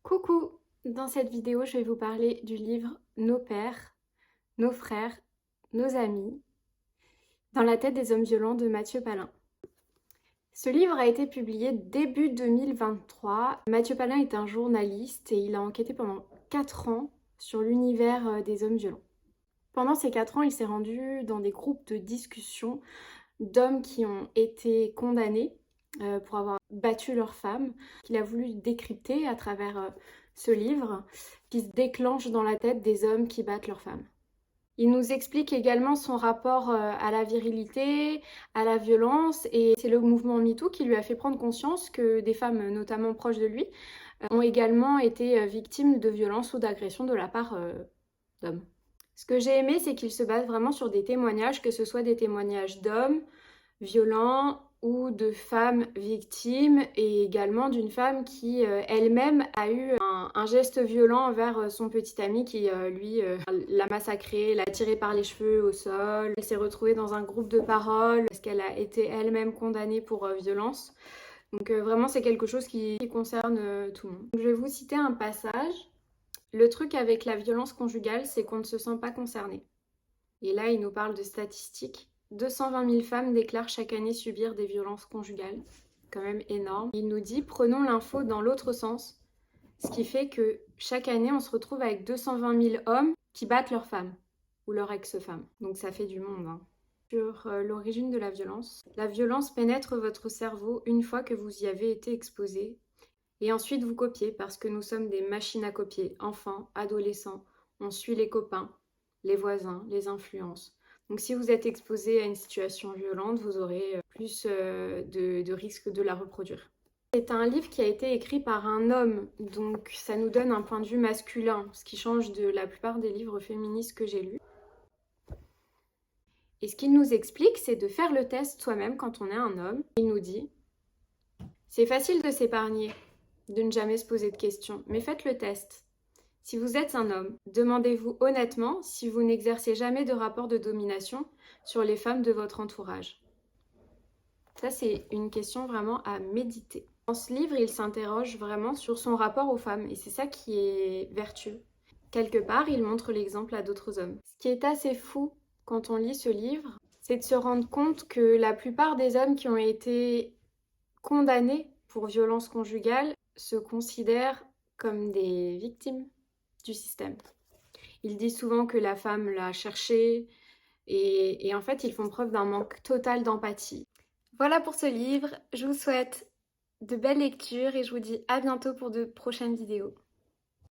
Coucou! Dans cette vidéo, je vais vous parler du livre Nos pères, nos frères, nos amis, dans la tête des hommes violents de Mathieu Palin. Ce livre a été publié début 2023. Mathieu Palin est un journaliste et il a enquêté pendant 4 ans sur l'univers des hommes violents. Pendant ces 4 ans, il s'est rendu dans des groupes de discussion d'hommes qui ont été condamnés pour avoir battu leurs femmes, qu'il a voulu décrypter à travers ce livre qui se déclenche dans la tête des hommes qui battent leurs femmes. Il nous explique également son rapport à la virilité, à la violence, et c'est le mouvement MeToo qui lui a fait prendre conscience que des femmes, notamment proches de lui, ont également été victimes de violences ou d'agressions de la part d'hommes. Ce que j'ai aimé, c'est qu'il se base vraiment sur des témoignages, que ce soit des témoignages d'hommes violents ou de femmes victimes, et également d'une femme qui elle-même a eu un geste violent envers son petit ami qui lui l'a massacré, l'a tiré par les cheveux au sol. Elle s'est retrouvée dans un groupe de parole parce qu'elle a été elle-même condamnée pour violence. Donc vraiment c'est quelque chose qui concerne tout le monde. Donc, je vais vous citer un passage. Le truc avec la violence conjugale, c'est qu'on ne se sent pas concerné. Et là, il nous parle de statistiques. 220 000 femmes déclarent chaque année subir des violences conjugales. Quand même énorme. Il nous dit, prenons l'info dans l'autre sens. Ce qui fait que chaque année, on se retrouve avec 220 000 hommes qui battent leurs femmes ou leur ex-femme. Donc ça fait du monde. Sur l'origine de la violence. La violence pénètre votre cerveau une fois que vous y avez été exposé. Et ensuite, vous copiez parce que nous sommes des machines à copier. Enfants, adolescents, on suit les copains, les voisins, les influences. Donc si vous êtes exposé à une situation violente, vous aurez plus de risques de la reproduire. C'est un livre qui a été écrit par un homme, donc ça nous donne un point de vue masculin, ce qui change de la plupart des livres féministes que j'ai lus. Et ce qu'il nous explique, c'est de faire le test soi-même quand on est un homme. Il nous dit, c'est facile de s'épargner, de ne jamais se poser de questions, mais faites le test. Si vous êtes un homme, demandez-vous honnêtement si vous n'exercez jamais de rapport de domination sur les femmes de votre entourage. Ça, c'est une question vraiment à méditer. Dans ce livre, il s'interroge vraiment sur son rapport aux femmes et c'est ça qui est vertueux. Quelque part, il montre l'exemple à d'autres hommes. Ce qui est assez fou quand on lit ce livre, c'est de se rendre compte que la plupart des hommes qui ont été condamnés pour violence conjugale se considèrent comme des victimes du système. Ils disent souvent que la femme l'a cherché et en fait ils font preuve d'un manque total d'empathie. Voilà pour ce livre, je vous souhaite de belles lectures et je vous dis à bientôt pour de prochaines vidéos.